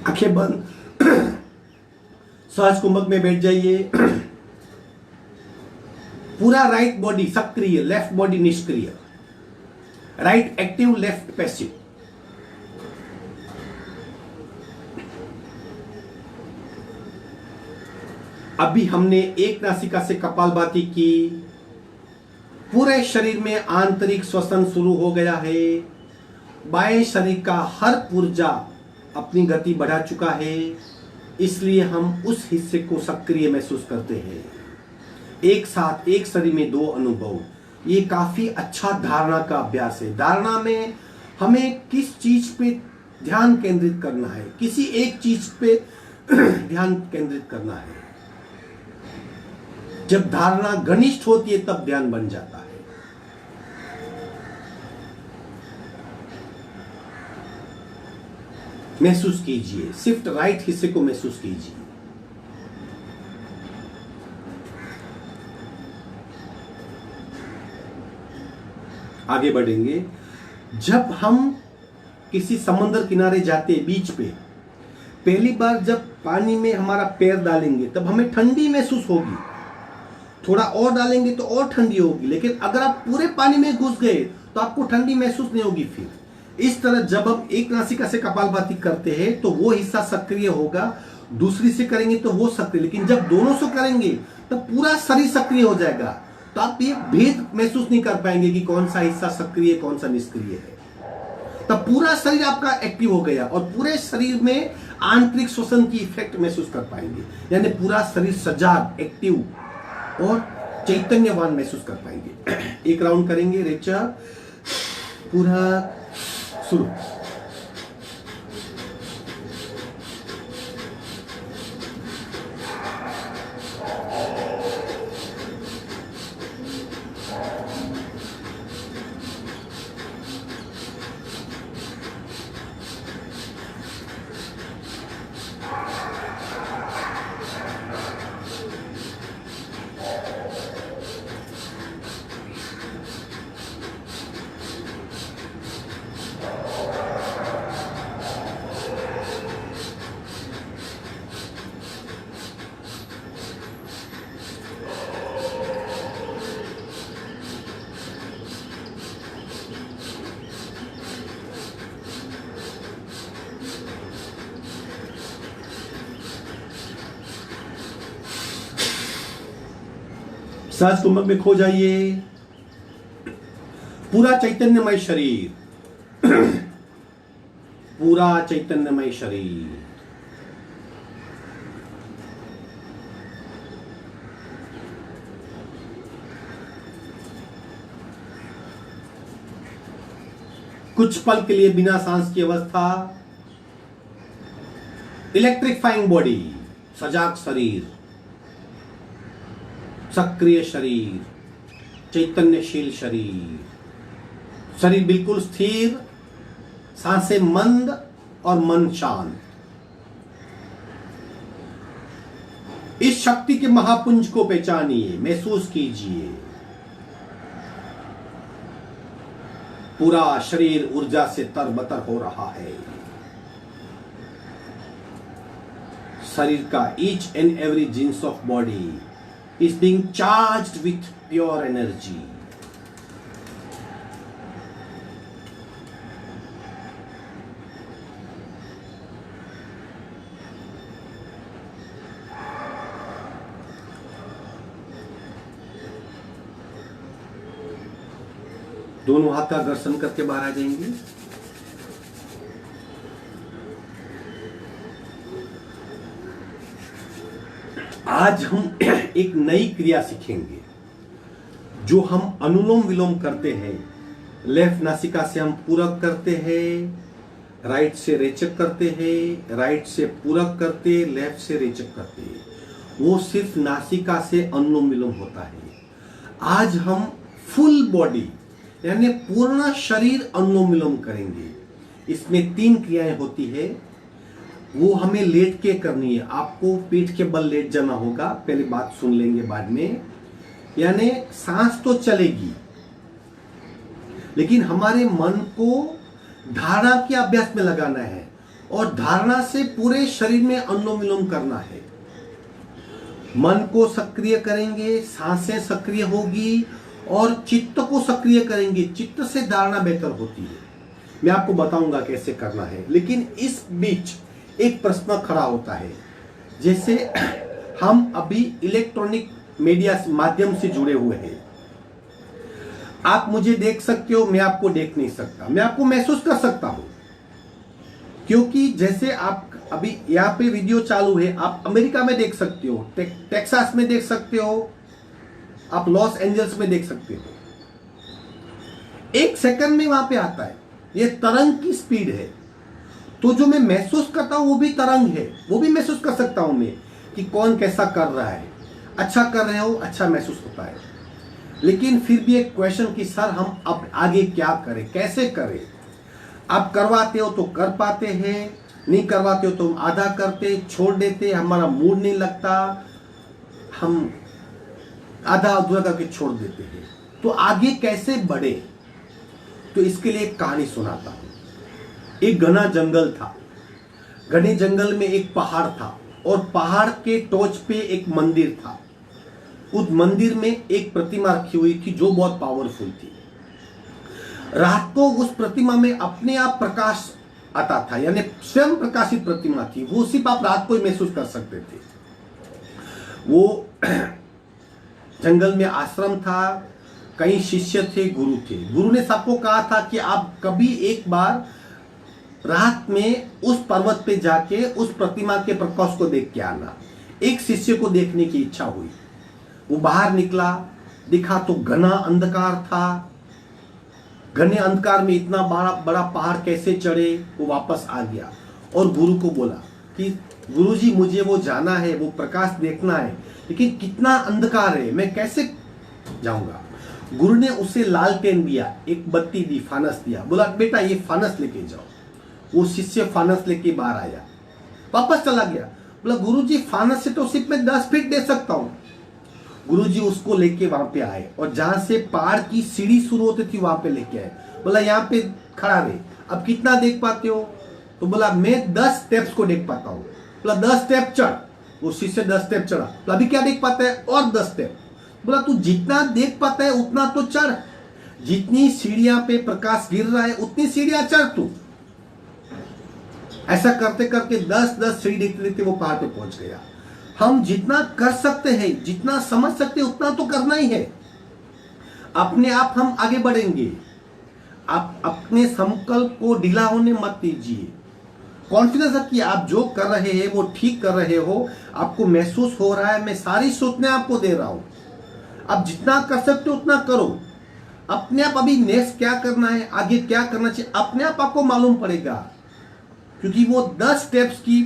आंखें बंद, सहज कुंभक में बैठ जाइए। पूरा राइट बॉडी सक्रिय, लेफ्ट बॉडी निष्क्रिय। Right active, left passive. अभी हमने एक नासिका से कपालभाति की, पूरे शरीर में आंतरिक श्वसन शुरू हो गया है। बाएं शरीर का हर पुर्जा अपनी गति बढ़ा चुका है, इसलिए हम उस हिस्से को सक्रिय महसूस करते हैं। एक साथ एक शरीर में दो अनुभव, ये काफी अच्छा धारणा का अभ्यास है। धारणा में हमें किस चीज पे ध्यान केंद्रित करना है, किसी एक चीज पे ध्यान केंद्रित करना है। जब धारणा घनिष्ठ होती है तब ध्यान बन जाता है। महसूस कीजिए, सिर्फ राइट हिस्से को महसूस कीजिए। आगे बढ़ेंगे। जब हम किसी समंदर किनारे जाते हैं, बीच पे पहली बार जब पानी में हमारा पैर डालेंगे तब हमें ठंडी महसूस होगी, थोड़ा और डालेंगे तो और ठंडी होगी। लेकिन अगर आप पूरे पानी में घुस गए तो आपको ठंडी महसूस नहीं होगी। फिर इस तरह जब हम एक नासिका से कपालभाति करते हैं तो वो हिस्सा सक्रिय होगा, दूसरी से करेंगे तो वो सक्रिय। लेकिन जब दोनों से करेंगे तो पूरा शरीर सक्रिय हो जाएगा, तो आप ये भेद महसूस नहीं कर पाएंगे कि कौन सा हिस्सा सक्रिय कौन सा निष्क्रिय है। तब पूरा शरीर आपका एक्टिव हो गया और पूरे शरीर में आंतरिक श्वसन की इफेक्ट महसूस कर पाएंगे। यानी पूरा शरीर सजाग, एक्टिव और चैतन्यवान महसूस कर पाएंगे। एक राउंड करेंगे, रेचा पूरा शुरू। सहज कुंभक में खो जाइए। पूरा चैतन्यमय शरीर, पूरा चैतन्यमय शरीर। कुछ पल के लिए बिना सांस की अवस्था, इलेक्ट्रिफाइंग बॉडी, सजाग शरीर, सक्रिय शरीर, चैतन्यशील शरीर, शरीर बिल्कुल स्थिर, सांसें मंद और मन शांत। इस शक्ति के महापुंज को पहचानिए, महसूस कीजिए। पूरा शरीर ऊर्जा से तरबतर हो रहा है। शरीर का each and every jeans of body is being charged with pure energy. दोनों हाथ का घर्षण करके बाहर आ जाएंगे। आज हम एक नई क्रिया सीखेंगे जो हम अनुलोम विलोम करते हैं। लेफ्ट नासिका से हम पूरक करते हैं, राइट से रेचक करते हैं, राइट से पूरक करते, लेफ्ट से रेचक करते हैं। वो सिर्फ नासिका से अनुलोम विलोम होता है। आज हम फुल बॉडी यानी पूर्ण शरीर अनुलोम विलोम करेंगे। इसमें 3 क्रियाएं होती है, वो हमें लेट के करनी है। आपको पीठ के बल लेट जाना होगा, पहले बात सुन लेंगे बाद में। यानी सांस तो चलेगी, लेकिन हमारे मन को धारणा के अभ्यास में लगाना है और धारणा से पूरे शरीर में अनुलोम विलोम करना है। मन को सक्रिय करेंगे, सांसें सक्रिय होगी और चित्त को सक्रिय करेंगे। चित्त से धारणा बेहतर होती है। मैं आपको बताऊंगा कैसे करना है, लेकिन इस बीच एक प्रश्न खड़ा होता है। जैसे हम अभी इलेक्ट्रॉनिक मीडिया माध्यम से जुड़े हुए हैं। आप मुझे देख सकते हो, मैं आपको देख नहीं सकता। मैं आपको महसूस कर सकता हूं, क्योंकि जैसे आप अभी यहाँ पे वीडियो चालू है, आप अमेरिका में देख सकते हो, टेक्सास में देख सकते हो, आप लॉस एंजल्स में देख सकते हो। 1 सेकंड में वहां पे आता है। ये तरंग की स्पीड है। तो जो मैं महसूस करता हूं वो भी तरंग है, वो भी महसूस कर सकता हूं मैं कि कौन कैसा कर रहा है। अच्छा कर रहे हो, अच्छा महसूस होता है। लेकिन फिर भी एक क्वेश्चन कि सर हम अब आगे क्या करें, कैसे करें। आप करवाते हो तो कर पाते हैं, नहीं करवाते हो तो हम आधा करते, छोड़ देते, हमारा मूड नहीं लगता, हम आधा अधूरा करके छोड़ देते हैं। तो आगे कैसे बढ़े, तो इसके लिए एक कहानी सुनाता हूं। एक घना जंगल था। घने जंगल में एक पहाड़ था और पहाड़ के टॉच पे एक मंदिर था। उस मंदिर में एक प्रतिमा रखी हुई थी जो बहुत पावरफुल थी। रात को उस प्रतिमा में अपने आप प्रकाश आता था, यानी स्वयं प्रकाशित प्रतिमा थी। वो सिर्फ आप रात को ही महसूस कर सकते थे। वो जंगल में आश्रम था, कई शिष्य थे, गुरु थे। गुरु ने सबको कहा था कि आप कभी एक बार रात में उस पर्वत पे जाके उस प्रतिमा के प्रकाश को देख के आना। एक शिष्य को देखने की इच्छा हुई। वो बाहर निकला, दिखा तो घना अंधकार था। घने अंधकार में इतना बड़ा पहाड़ कैसे चढ़े। वो वापस आ गया और गुरु को बोला कि गुरुजी मुझे वो जाना है, वो प्रकाश देखना है, लेकिन कितना अंधकार है, मैं कैसे जाऊंगा। गुरु ने उसे लालटेन दिया, एक बत्ती दी, फानस दिया, बोला बेटा ये फानस लेके जाओ। वो शिष्य फानस लेके बाहर आया, वापस चला गया। बोला गुरुजी फानस से तो सिर्फ मैं 10 फीट दे सकता हूं। गुरुजी उसको लेके वहां पे आए और जहां से पहाड़ की सीढ़ी शुरू होती थी वहां पे लेके आए। बोला यहाँ पे खड़ा रहे, अब कितना देख पाते हो। तो बोला मैं 10 स्टेप्स को देख पाता हूँ। बोला 10 स्टेप चढ़। वो शिष्य 10 स्टेप चढ़ा। तो अभी क्या देख पाता है, और 10 स्टेप। बोला तू जितना देख पाता है उतना तो चढ़, जितनी सीढ़ियां पे प्रकाश गिर रहा है उतनी सीढ़ियां चढ़ तू। ऐसा करते करते 10-10 सीढ़ी देखते देखते वो पहाड़ पे पहुंच गया। हम जितना कर सकते हैं, जितना समझ सकते हैं उतना तो करना ही है। अपने आप हम आगे बढ़ेंगे। आप अपने संकल्प को ढीला होने मत दीजिए। कॉन्फिडेंस रखिए, आप जो कर रहे हैं वो ठीक कर रहे हो। आपको महसूस हो रहा है, मैं सारी सूचनाएं आपको दे रहा हूं। आप जितना कर सकते हो उतना करो। अपने आप अभी नेक्स्ट क्या करना है, आगे क्या करना चाहिए, अपने आप आपको मालूम पड़ेगा। क्योंकि वो 10 स्टेप्स की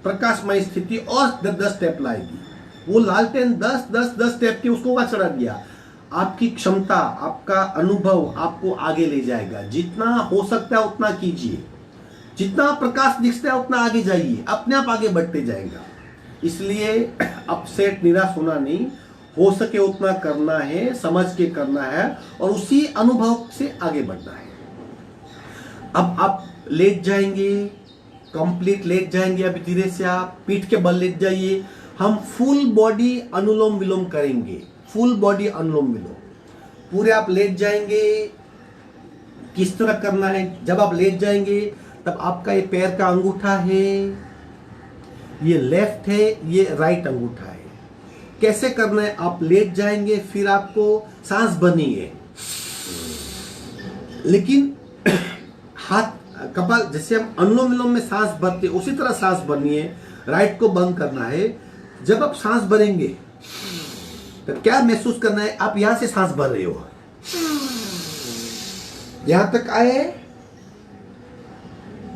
प्रकाशमय स्थिति और 10 स्टेप लाएगी। वो लालटेन 10 स्टेप के उसको वहां चढ़ा दिया। आपकी क्षमता, आपका अनुभव आपको आगे ले जाएगा। जितना हो सकता है उतना कीजिए, जितना प्रकाश दिखता है उतना आगे जाइए, अपने आप आगे बढ़ते जाएगा। इसलिए अपसेट, निराश होना नहीं, हो सके उतना करना है, समझ के करना है और उसी अनुभव से आगे बढ़ना है। अब आप लेट जाएंगे, कंप्लीट लेट जाएंगे। अभी धीरे से आप पीठ के बल लेट जाइए। हम फुल बॉडी अनुलोम विलोम करेंगे। फुल बॉडी अनुलोम विलोम पूरे आप लेट जाएंगे। किस तरह करना है, जब आप लेट जाएंगे तब आपका ये पैर का अंगूठा है, ये लेफ्ट है, ये राइट अंगूठा है। कैसे करना है, आप लेट जाएंगे, फिर आपको सांस भरनी है, लेकिन हाथ कपाल, जैसे हम अनुलोम विलोम में सांस भरते उसी तरह सांस भरनी है। राइट को बंद करना है। जब आप सांस भरेंगे तो क्या महसूस करना है, आप यहां से सांस भर रहे हो, यहां तक आए,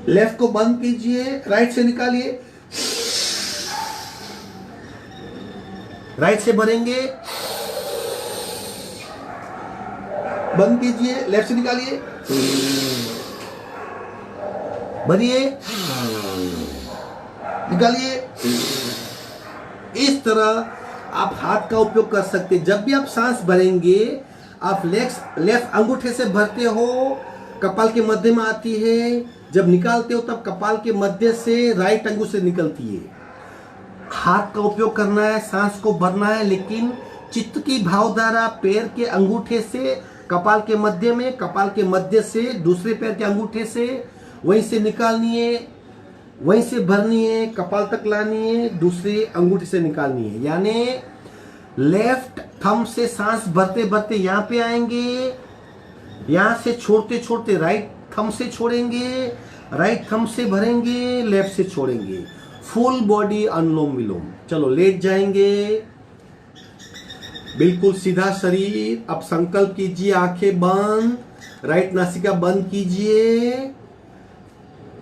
लेफ्ट को बंद कीजिए, राइट से निकालिए, राइट से भरेंगे, बंद कीजिए, लेफ्ट से निकालिए, भरिए, निकालिए। इस तरह आप हाथ का उपयोग कर सकते हैं। जब भी आप सांस भरेंगे, आप लेफ्ट अंगूठे से भरते हो, कपाल के मध्य में आती है। जब निकालते हो तब कपाल के मध्य से राइट अंगूठे से निकलती है। हाथ का उपयोग करना है, सांस को भरना है, लेकिन चित्त की भावधारा पैर के अंगूठे से कपाल के मध्य में, कपाल के मध्य से दूसरे पैर के अंगूठे से, वहीं से निकालनी है, वहीं से भरनी है, कपाल तक लानी है, दूसरे अंगूठे से निकालनी है। यानी लेफ्ट थंब से सांस भरते भरते यहां पे आएंगे, यहां से छोड़ते छोड़ते राइट थंब से छोड़ेंगे, राइट थंब से भरेंगे, लेफ्ट से छोड़ेंगे। फुल बॉडी अनुलोम विलोम। चलो लेट जाएंगे, बिल्कुल सीधा शरीर। अब संकल्प कीजिए, आंखें बंद, राइट नासिका बंद कीजिए,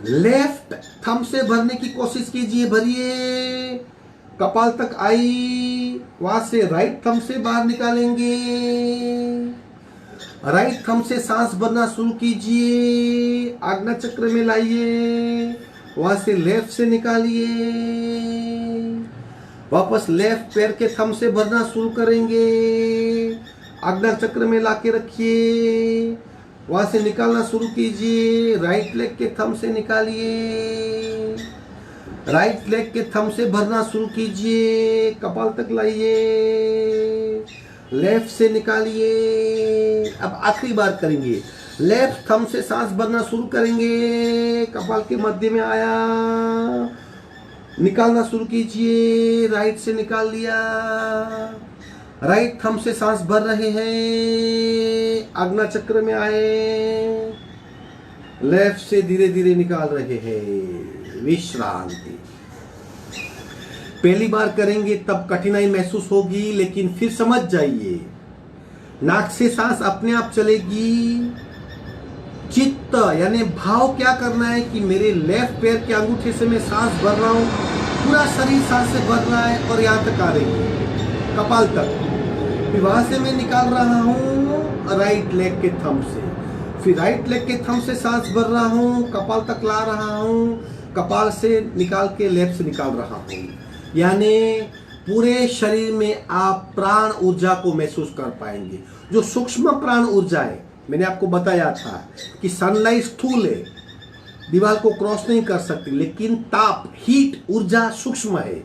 लेफ्ट थंब से भरने की कोशिश कीजिए, भरिए, कपाल तक आई, वहां से राइट थंब से बाहर निकालेंगे, राइट थंब से सांस भरना शुरू कीजिए, आज्ञा चक्र में लाइए, वहां से लेफ्ट से निकालिए, वापस लेफ्ट पैर के थंब से भरना शुरू करेंगे, आज्ञा चक्र में लाके रखिए, वहां से निकालना शुरू कीजिए, राइट लेग के थंब से निकालिए, राइट लेग के थंब से भरना शुरू कीजिए, कपाल तक लाइए, लेफ्ट से निकालिए। अब आखिरी बार करेंगे, लेफ्ट थंब से सांस भरना शुरू करेंगे, कपाल के मध्य में आया, निकालना शुरू कीजिए, राइट से निकाल लिया, राइट थंब से सांस भर रहे हैं, आज्ञा चक्र में आए, लेफ्ट से धीरे धीरे निकाल रहे हैं, विश्रांति। पहली बार करेंगे तब कठिनाई महसूस होगी, लेकिन फिर समझ जाइए, नाक से सांस अपने आप चलेगी। चित्त यानी भाव क्या करना है कि मेरे लेफ्ट पैर के अंगूठे से मैं सांस भर रहा हूं, पूरा शरीर सांस से भर रहा है और यहां तक आ रही है, कपाल तक। फिर वहां से मैं निकाल रहा हूं राइट लेग के थंब से, फिर राइट लेग के थंब से सांस भर रहा हूं, कपाल तक ला रहा हूं, कपाल से निकाल के लेफ्ट से निकाल रहा हूं। यानी पूरे शरीर में आप प्राण ऊर्जा को महसूस कर पाएंगे। जो सूक्ष्म प्राण ऊर्जा है, मैंने आपको बताया था कि सनलाइट स्थूल है, दीवार को क्रॉस नहीं कर सकती, लेकिन ताप, हीट, ऊर्जा सूक्ष्म है।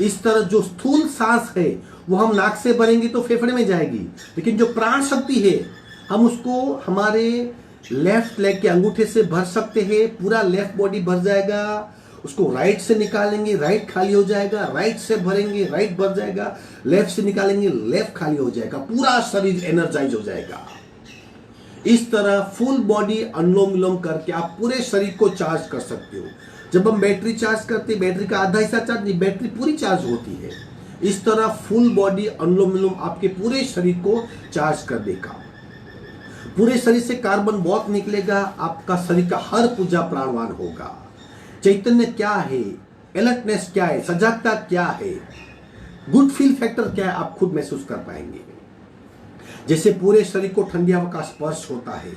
इस तरह जो स्थूल सांस है वो हम नाक से भरेंगे तो फेफड़े में जाएगी, लेकिन जो प्राण शक्ति है हम उसको हमारे लेफ्ट लेग के अंगूठे से भर सकते हैं, पूरा लेफ्ट बॉडी भर जाएगा। उसको राइट से निकालेंगे, राइट खाली हो जाएगा, राइट से भरेंगे, राइट भर जाएगा, लेफ्ट से निकालेंगे, लेफ्ट खाली हो जाएगा, पूरा शरीर एनर्जाइज हो जाएगा। इस तरह फुल बॉडी अनुलोम विलोम करके आप पूरे शरीर को चार्ज कर सकते हो। जब हम बैटरी चार्ज करते हैं, बैटरी का आधा हिस्सा चार्ज नहीं, बैटरी पूरी चार्ज होती है। इस तरह फुल बॉडी अनुलोम विलोम आपके पूरे शरीर को चार्ज कर देगा। पूरे शरीर से कार्बन बहुत निकलेगा, आपका शरीर का हर पूजा प्राणवान होगा। चैतन्य क्या है, अलर्टनेस क्या है, सजागता क्या है, गुड फील फैक्टर क्या है, आप खुद महसूस कर पाएंगे। जैसे पूरे शरीर को ठंडी हवा का स्पर्श होता है,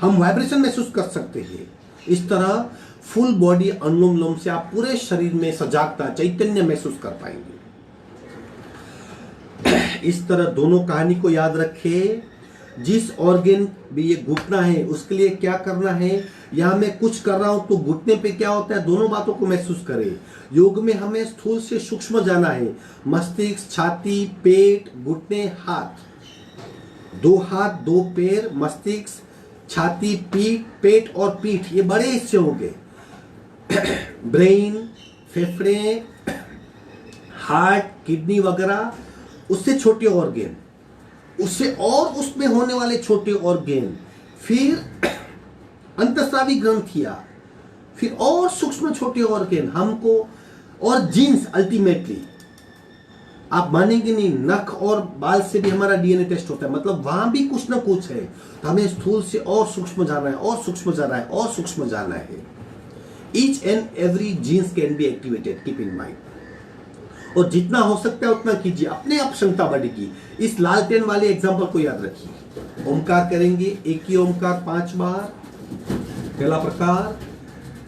हम वाइब्रेशन महसूस कर सकते हैं। इस तरह फुल बॉडी अनुलोम विलोम से आप पूरे शरीर में सजागता, चैतन्य महसूस कर पाएंगे। इस तरह दोनों कहानी को याद रखें। जिस ऑर्गन भी ये घुटना है, उसके लिए क्या करना है, यहां मैं कुछ कर रहा हूं तो घुटने पे क्या होता है, दोनों बातों को महसूस करें। योग में हमें स्थूल से सूक्ष्म जाना है। मस्तिष्क, छाती, पेट, घुटने, हाथ, दो हाथ, दो पैर, मस्तिष्क, छाती, पेट और पीठ, ये बड़े हिस्से हो गए। ब्रेन, फेफड़े, हार्ट, किडनी वगैरह, उससे छोटे ऑर्गन, उससे और उसमें होने वाले छोटे ऑर्गन, फिर अंतस्रावी ग्रंथियां, फिर और सूक्ष्म छोटे ऑर्गन हमको, और जीन्स। अल्टीमेटली आप मानेंगे नहीं, नख और बाल से भी हमारा डीएनए टेस्ट होता है, मतलब वहां भी कुछ ना कुछ है। तो हमें स्थूल से और सूक्ष्म जाना है, और सूक्ष्म जाना है, और सूक्ष्म जाना है। Each and every genes can be activated, keep in mind. और जितना हो सकता है उतना कीजिए, अपने आप क्षमता बढ़ेगी। इस लालटेन वाले एग्जाम्पल को याद रखिए। ओमकार करेंगे, एक ही ओमकार 5 बार। पहला प्रकार,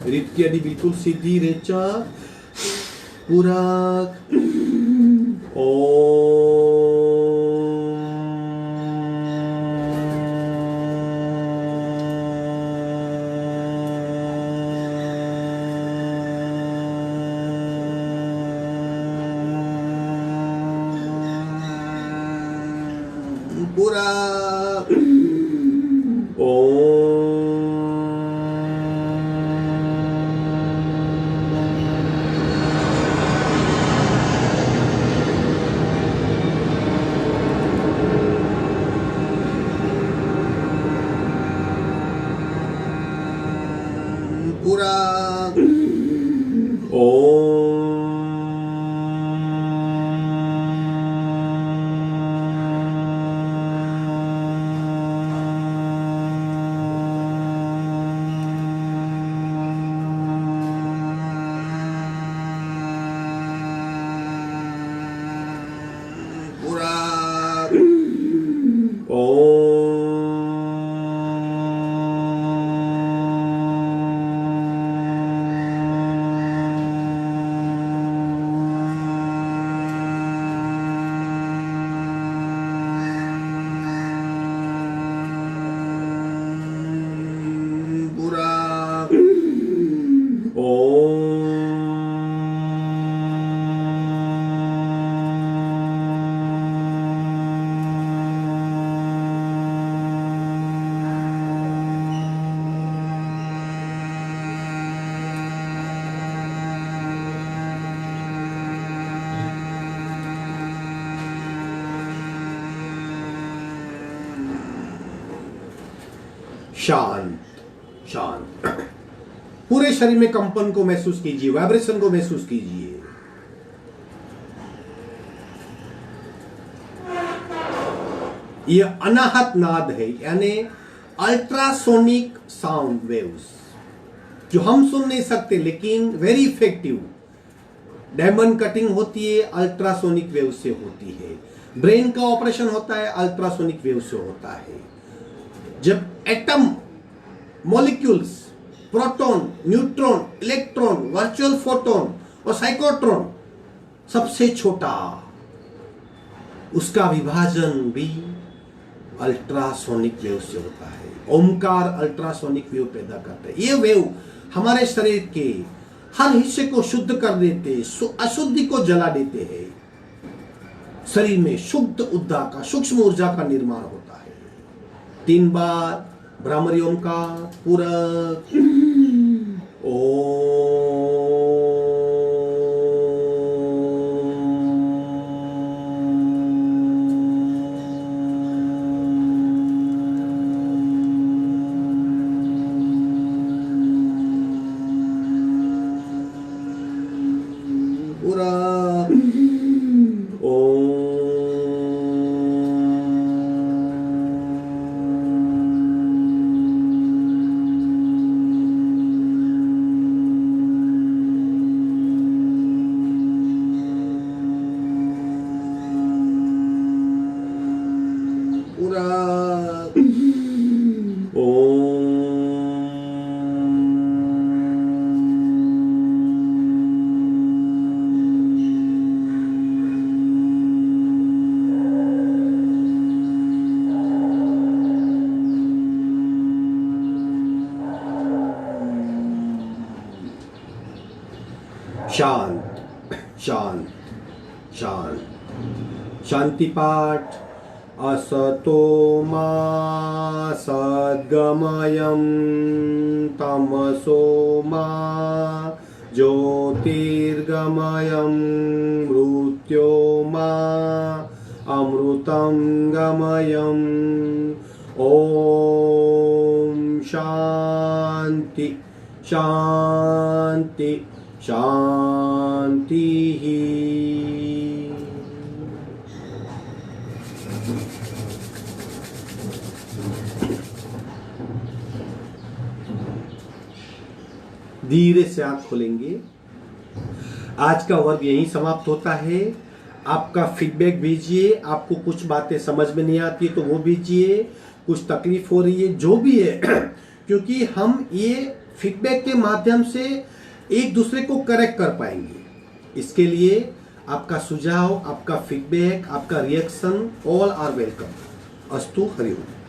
रीढ़ की हड्डी बिल्कुल सीधी, रेचक, पूरा पूरा पूरा शांत शांत। पूरे शरीर में कंपन को महसूस कीजिए, वाइब्रेशन को महसूस कीजिए। यह अनाहत नाद है, यानी अल्ट्रासोनिक साउंड वेव्स, जो हम सुन नहीं सकते लेकिन वेरी इफेक्टिव। डायमंड कटिंग होती है, अल्ट्रासोनिक वेव से होती है। ब्रेन का ऑपरेशन होता है, अल्ट्रासोनिक वेव से होता है। जब atom, molecules, proton, neutron, electron, virtual photon और साइक्लोट्रॉन, सबसे छोटा, उसका विभाजन भी अल्ट्रासोनिक वेव से होता है। ओमकार अल्ट्रासोनिक वेव पैदा करता है। ये वेव हमारे शरीर के हर हिस्से को शुद्ध कर देते, अशुद्धि को जला देते हैं। शरीर में शुद्ध ऊर्जा का, सूक्ष्म ऊर्जा का निर्माण होता है। 3 बार भ्रामरी ओमकार, पूरक, ओम। शांत शांत शांत। शांति पाठ। असतो मा सद्गमयं तमसो मा ज्योतिर्गमयं मृत्योर्मा अमृतं गमयम्। ओम शांति शांति शांति। धीरे से आंख खोलेंगे। आज का वर्ग यहीं समाप्त होता है। आपका फीडबैक भेजिए। आपको कुछ बातें समझ में नहीं आती तो वो भेजिए, कुछ तकलीफ हो रही है जो भी है क्योंकि हम ये फीडबैक के माध्यम से एक दूसरे को करेक्ट कर पाएंगे। इसके लिए आपका सुझाव, आपका फीडबैक, आपका रिएक्शन ऑल आर वेलकम। अस्तु हरिओम।